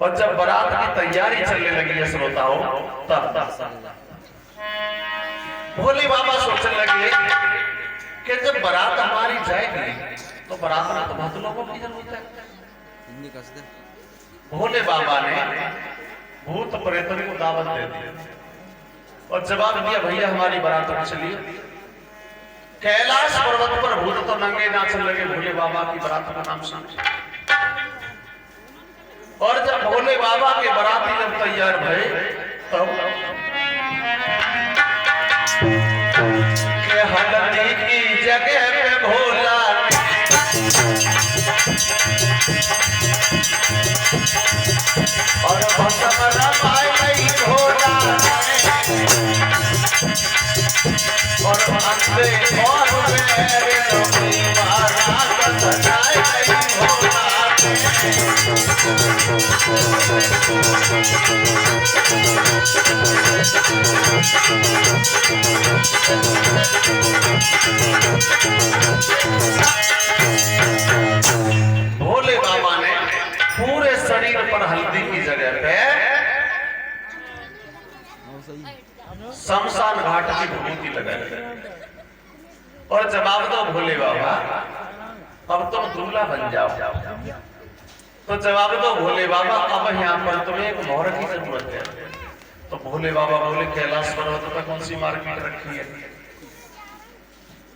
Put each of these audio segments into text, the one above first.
और जब बारात की तैयारी चलने लगी है श्रोताओं, तब भोले बाबा सोचने लगे कि जब बारात हमारी जाएगी तो बारात में तो बहुत लोगों की जरूरत है। भोले बाबा ने भूत प्रेतों को दावत दे दी और जवाब दिया, भैया हमारी बारात में चलिए। कैलाश पर्वत पर भूत तो नंगे नाचने लगे भोले बाबा की बारात का नाम सुन। और जब भोले बाबा के बाराती जब तैयार भए तब हल्दी की जगह पे भोला और भोला और अंधे और भोले बाबा ने पूरे शरीर पर हल्दी की जगह पे शमशान घाट की विभूति लगाई और जवाब दो भोले बाबा अब तुम दूल्हा बन जाओ। तो जवाब दो भोले बाबा अब यहाँ पर तुम्हें एक मोहर की जरूरत है। तो भोले बाबा बोले कैलाश पर्वत पर कौन सी मार्केट रखी है,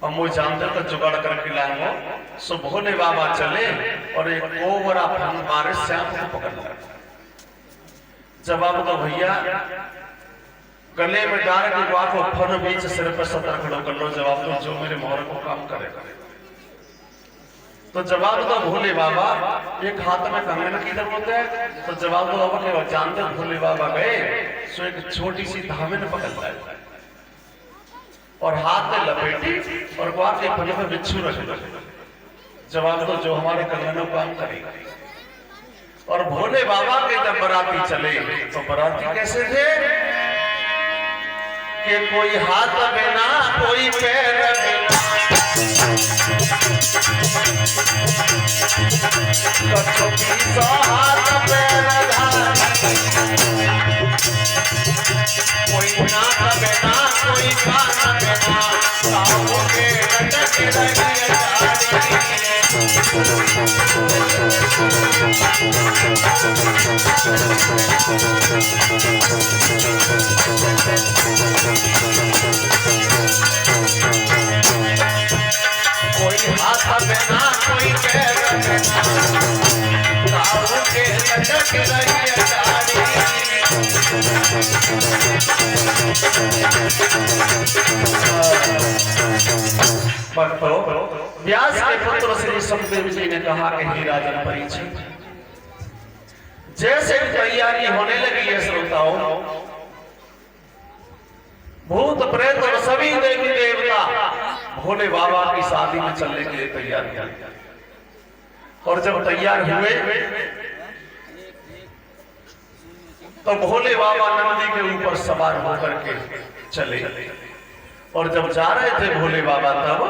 अब मुझे जानते तो जुगाड़ करके लाऊंगा। सो भोले बाबा चले और एक कोबरा फन मारे श्याम को पकड़ लिया। जवाब दो भैया गले में डाल के को फन बीच सिर पर सतर खड़ो कर लो। जवाब दो जो मेरे मोहर को काम करे। तो जवाब दो भोले बाबा एक हाथ में कंगन की जरूरत है। तो जवाब दो बाबा के जानते भोले बाबा गए सो एक छोटी सी धामिन पकड़ लाए और हाथ में लपेटी और ग्वार के फन में बिच्छू रख दिया। जवाब दो जो हमारे कंगनों काम करेगा। और भोले बाबा के जब बराती चले तो बराती कैसे थे कि कोई हाथ बिना कोई पैर बिना हाथ पैर कोई नाक बिना कोई कान बिना साहू के लटक रही कोई हाथ बिना कोई पैर बिना साहू के लटक रही व्यास के पुत्र श्री सुखदेव जी ने कहा कि हे राजन परीक्षित जैसे तैयारी होने लगी है श्रोताओं, भूत प्रेत और सभी देवी देवता भोले बाबा की शादी में चलने के लिए तैयार किया। और जब तैयार हुए तो भोले बाबा नंदी के ऊपर सवार होकर के चले और जब जा रहे थे भोले बाबा तब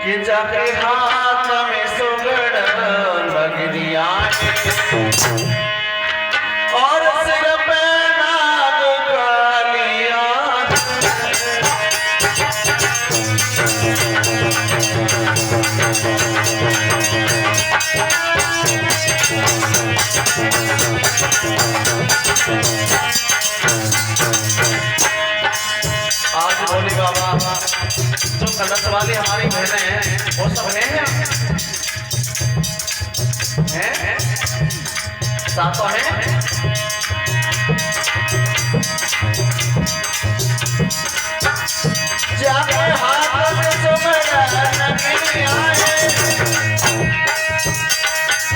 कि जाके हाथ में सुगड़ लगनिया और सिर पे नाग कालिया आज भोले बाबा जो कलश वाली हमारी बहनें हैं वो सब हैं सातों हैं। जाके हाथ में सुगड़ लगनिया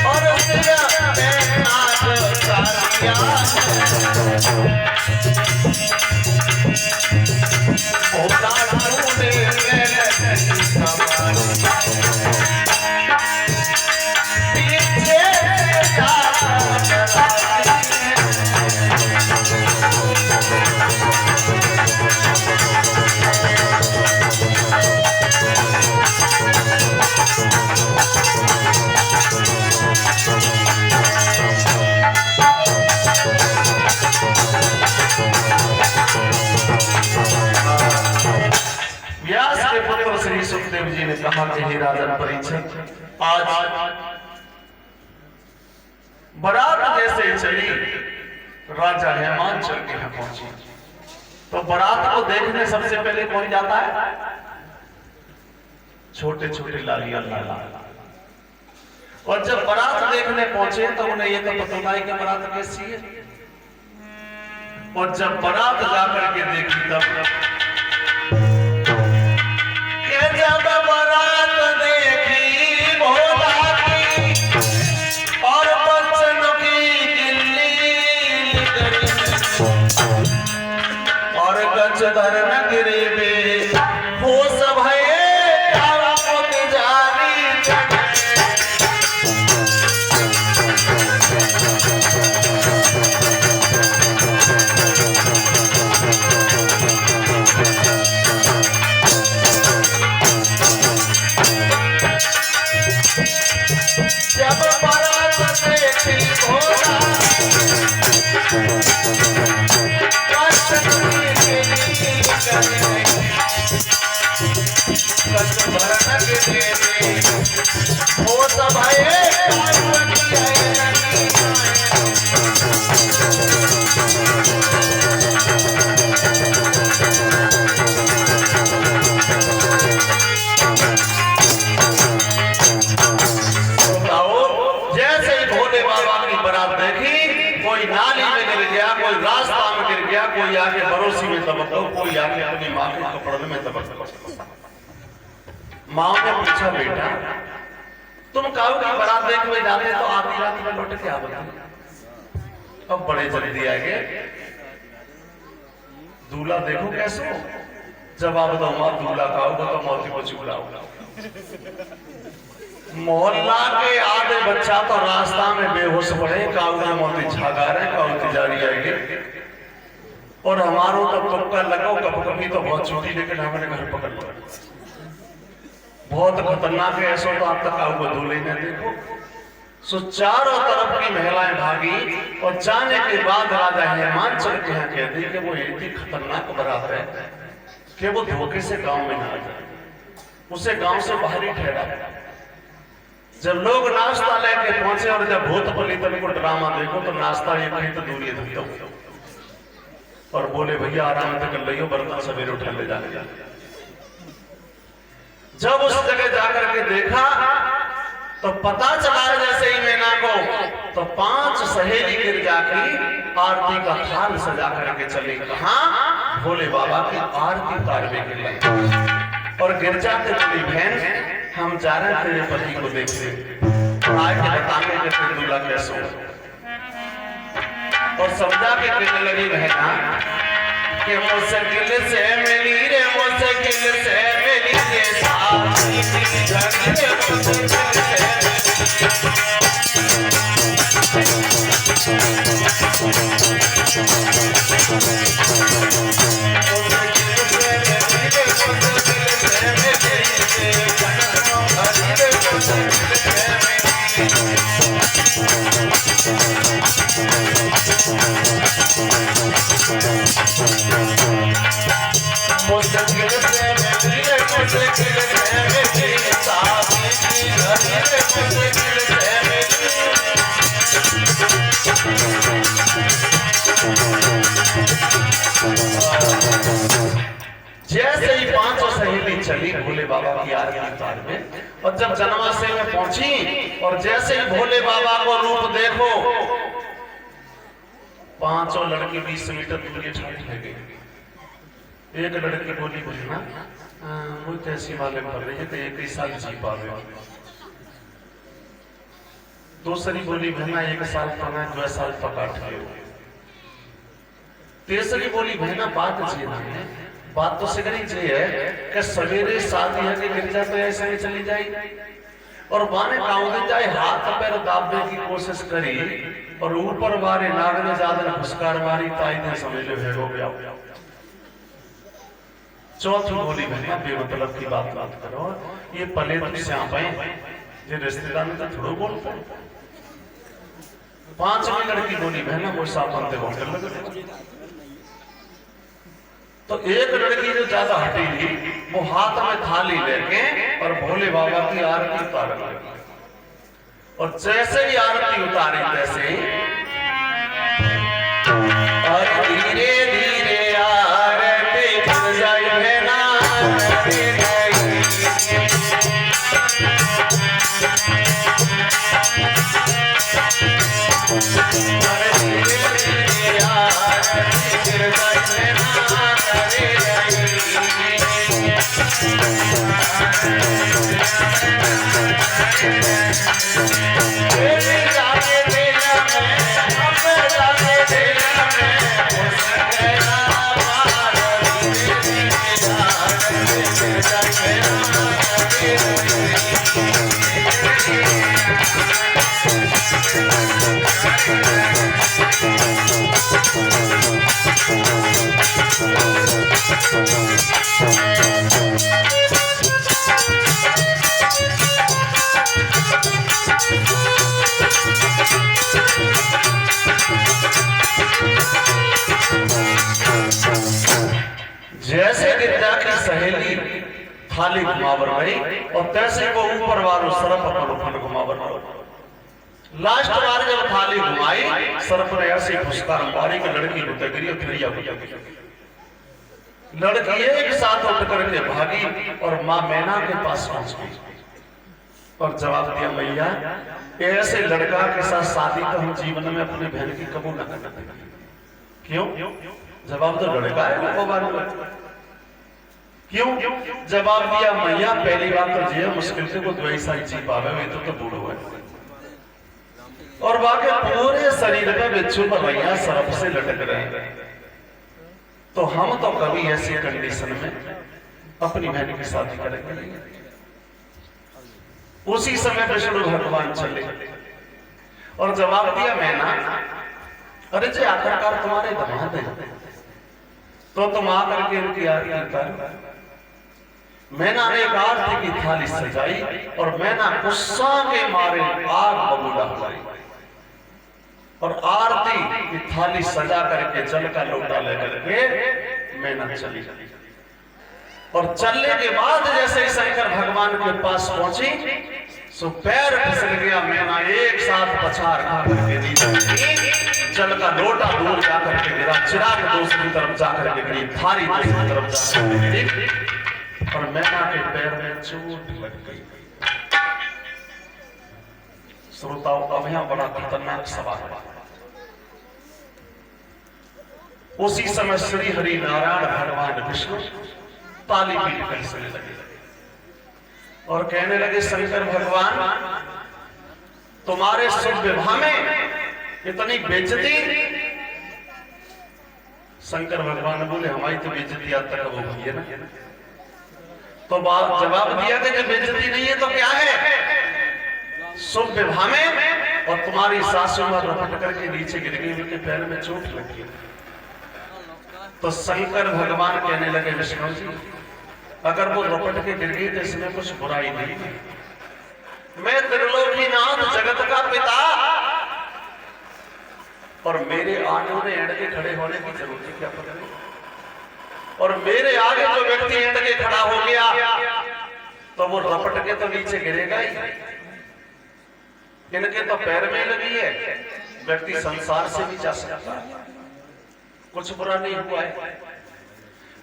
और सिर पे नाग कालिया पीछे हे राजन परीक्षित, आज बारात जैसे चली राजा हेमांचल के यहाँ पहुंची, तो बारात को देखने सबसे पहले कौन जाता है? छोटे छोटे लालिया लाला। और जब बारात देखने पहुंचे तो उन्हें ये तो पता नहीं कि बारात कैसी है। और जब बारात जाकर के देखी तब जब बारात देखी भोला की और बच्चों की गिल्ली और गच धरन गिरे हो सब है वो सब जैसे ही भोले बाबा की बारात देखी, कोई नाली में गिर गया, कोई रास्ता में गिर गया, कोई आके बरोसी में दबक गया, कोई आके अपनी माँ के कपड़े में दबक गया। माँ ने पूछा, बेटा तुम काऊ की बारात देखने जाते तो आधी रात में लौट के आते? अब बड़े जल्दी आ गए। दूल्हा देखो कैसे हो? जवाब दो, माँ दूल्हा का होगा तो मौती को चूल्हा होगा। मोहल्ला के आधे बच्चा तो रास्ता में बेहोश पड़े, काऊ की मौती छागा रहे, काऊ तिजारी आएगी। और हमारो तब तुक्का लगाओ, कभी तो बहुत छुट्टी लेकर हमारे घर पकड़ लो। बहुत खतरनाक है, ऐसा तो आप तक आपको धूले में देखो। सो चारों तरफ की महिलाएं भागी और जाने के बाद राजा हेमांचल के यहाँ कहती कि वो इतनी खतरनाक बारात है कि वो धोखे से गांव में ना आ जाए, उसे गांव से बाहर ही ठहरा। जब लोग नाश्ता लेके पहुंचे और जब भूत पलितन को ड्रामा देखो तो नाश्ता ये कहीं तो दूरी धुलता और बोले भैया आराम से कर लियो, बर्तन सवेरे उठा ले जाने। जब उस जगह जाकर के देखा तो पता चला जैसे ही मैना को तो 5 सहेली गिरजा की आरती का थाल सजा करके चले। कहां? भोले बाबा की आरती उतारने के लिए। और गिरजा के बोली, बहन हम जा रहे तेरे पति को देखने, आके बताने के तेरे दूल्हा कैसे हो। और समझा के कहने लगी, बहना कि मुश्किल से मिली रे, मुश्किल से मिली रे साथी, मुश्किल जैसे ही 5 सहेली चली भोले बाबा की आरती उतारने, और जब जन्माष्टमी में पहुंची और जैसे ही भोले बाबा को रूप देखो, 5 लड़की 20 मीटर दूरी ठहर गई। एक लड़की बोली, बोलना वो कैसी वाले पड़ रही है तो 1 साल जी पावे। दूसरी बोली, बहना 1 साल पना 2 साल पकाट गए। तीसरी बोली, बहना बात जीना है, बात तो सिगरी जी है कि सवेरे शादी है कि गिरजा तो ऐसे ही चली जाए। और बाने गाँव जाए, हाथ पैर दाबने की कोशिश करी और ऊपर वारे नाग ने ज्यादा फुसकार मारी, ताई ने समझ लो भेगो गया। चौथी बोली, बहना बेमतलब की बात मत करो, ये पले तुम श्याम पाए ये रिश्तेदार में तो थोड़ा बोलते। 5वीं लड़की बोली, बहना वो साफ बनते होटल लगे। तो एक लड़की जो ज्यादा हटी थी वो हाथ में थाली लेके और भोले बाबा की आरती उतारने लगी। और जैसे ही आरती उतारी तैसे ही और धीरे धीरे आरती बन जाए है ना जैसे गिरजा की सहेली थाली घुमावर गई और तैसे वो ऊपर वालों सरप अपन घुमावर लास्ट बार जब थाली घुमाई सरप ने ऐसे फुसकार मारी कि लड़की उतर गिरी और क्रिया हो गई। लड़की एक साथ उठ करके भागी और मां मैना के पास पहुंच गई और जवाब दिया मैया ऐसे लड़का के साथ शादी तो हम जीवन में अपनी बहन की कबूल न करते। क्यों? जवाब तो लड़का है क्यों? जवाब दिया मैया पहली बात तो जी मुश्किल से वो द्वैसा ही जी पावे तो बूढ़ो है और बाकी पूरे शरीर में बिच्छू भैया सरफ से लटक रहे हैं। तो हम तो कभी ऐसी कंडीशन में अपनी बहन की शादी करेंगे। उसी समय विष्णु भगवान चले और जवाब दिया मैना अरे जी आखिरकार तुम्हारे दामाद हैं तो तुम आकर के उनकी आरती कर। मैना ने एक आरती की थाली सजाई और मैना गुस्सा के मारे आग बबूला हुई और आरती की थाली सजा करके जल का लोटा लेकर के मैना चली और चलने के बाद जैसे ही शंकर भगवान के पास पहुंची सो पैर फिसल गया। मैना एक साथ पछाड़ खा करके नीचे जल का लोटा दूर जाकर के गिरा, चिराग दूसरी तरफ जाकर के गिरी, थाली दूसरी तरफ जाकर के गिरी और मैना के पैर में चोट लग गई। श्रोताओं अब यहां बड़ा खतरनाक सवाल है। उसी समय श्री हरि नारायण भगवान विष्णु ताली पीट कर चलने लगे और कहने लगे शंकर भगवान तुम्हारे शुभ विवाह में इतनी बेइज्जती। शंकर भगवान बोले हमारी तो बेइज्जती आज तक वो हुई है ना। तो जवाब दिया कि जब बेइज्जती नहीं है तो क्या है? शुभ विवाह में और तुम्हारी सासू मां रपट करके नीचे गिर गई, उनके पैर में चोट लगी। तो शंकर भगवान कहने लगे विष्णु जी अगर वो रपट के गिर गई तो इसमें कुछ बुराई नहीं है। मैं त्रिलोकीनाथ जगत का पिता और मेरे आगे उन्हें एंड के खड़े होने की जरूरत क्या पड़ेगी? और मेरे आगे जो व्यक्ति एंड के खड़ा हो गया तो वो रपट के तो नीचे गिरेगा ही। इनके तो पैर में लगी है, व्यक्ति संसार से भी जा सकता है, कुछ बुरा नहीं हुआ है।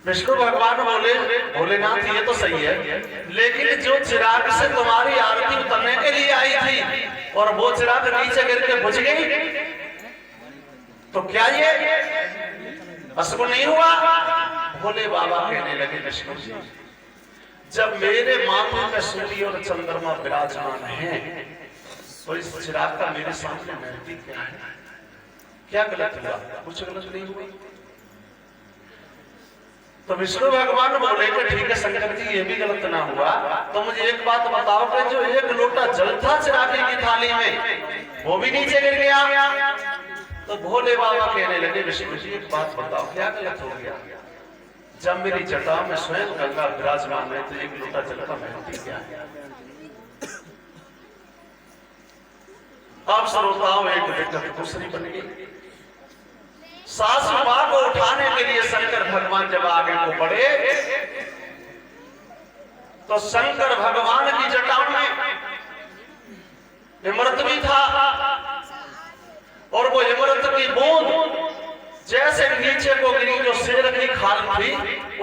विष्णु भगवान बोले भोलेनाथ ये तो सही है लेकिन जो चिराग से तुम्हारी आरती उतरने के लिए आई थी और वो चिराग नीचे गिर के बुझ गई तो क्या ये अशुभ नहीं हुआ? भोले बाबा कहने लगे विष्णु जी जब मेरे माथे में सूर्य और चंद्रमा विराजमान हैं तो इस चिराग का मेरे सामने महत्व क्या है? क्या गलत हुआ? कुछ गलत नहीं हुआ। तो विष्णु भगवान बोले कि ठीक है शंकर जी ये भी गलत ना हुआ तो मुझे एक बात बताओ कि जो एक लोटा जल था चिराग की थाली में वो भी नीचे गिर गया। तो भोले बाबा कहने लगे विष्णु जी एक बात बताओ क्या गलत हो गया? जब मेरी जटा में स्वयं गंगा विराजमान है तो एक लोटा जल का महत्व क्या है? अब श्रोताओं एक दिक्कत दूसरी बन गई। सासू मां को उठाने के लिए शंकर भगवान जब आगे को बढ़े तो शंकर भगवान की जटाओं में अमृत भी था और वो अमृत की बूंद जैसे नीचे को गिरी, जो शेर की खाल थी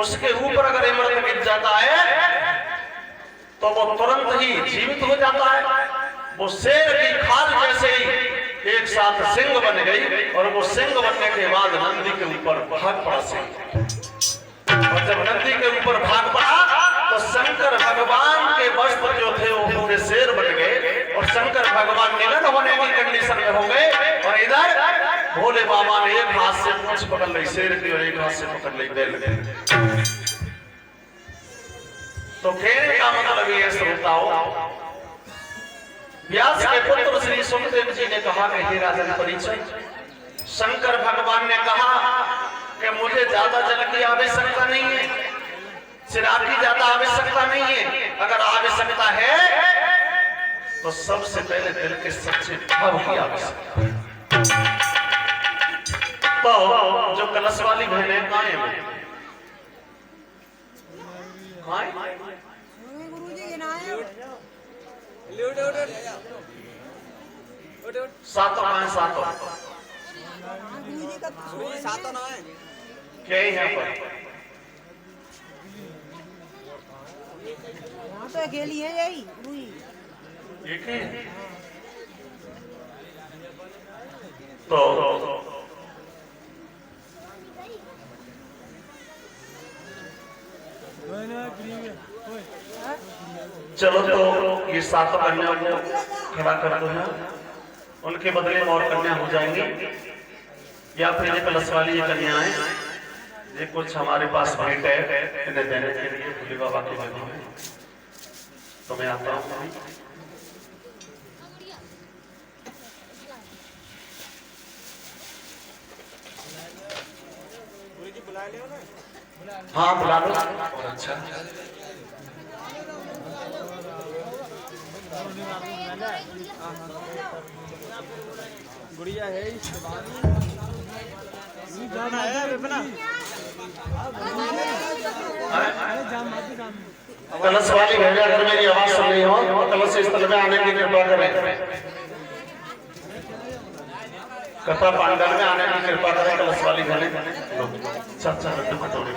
उसके ऊपर अगर अमृत गिर जाता है तो वो तुरंत ही जीवित हो जाता है। वो शेर की खाल जैसे ही एक साथ सिंह बन गई और वो सिंह बनने के बाद नंदी के ऊपर भाग पड़ा सिंह। और जब नंदी के ऊपर भाग पड़ा तो शंकर भगवान के वस्त्र जो थे वो पूरे शेर बन गए और शंकर भगवान निगन होने की कंडीशन में हो गए। और इधर भोले बाबा ने एक हाथ से पूंछ पकड़ ली शेर की और एक हाथ से पकड़ ली बैल की। तो कहने का मतलब ये श्रोताओं, व्यास के पुत्र श्री सुखदेव जी ने कहा कि हे राजन परीक्षित, शंकर भगवान ने कहा कि मुझे ज्यादा जल की आवश्यकता नहीं है, शराब की ज्यादा आवश्यकता नहीं है, अगर आवश्यकता है तो सबसे पहले दिल के सच्चे भाव की आवश्यकता है। तो जो कलश वाली बहनें कहाँ हैं? सातों सातों क्या है यहाँ पर? तो अकेली है यही एक है। तो चलो तो ये सातों कन्याओं को खड़ा कर दो है, उनके बदले में और कन्या हो जाएंगी या फिर ये कलश वाली ये कन्याएं ये कुछ हमारे पास भेंट है इन्हें देने के लिए भोले बाबा के महिमा में। तो मैं आता हूँ। हाँ बुला लो। और अच्छा गुड़िया है कलश वाली भैया अगर मेरी आवाज सुन रही हो तो कलश स्थल में आने की कृपा करें, कथा पांडल में आने की कृपा करें। कलश वाली बहनें अच्छा लड्डू कटोरी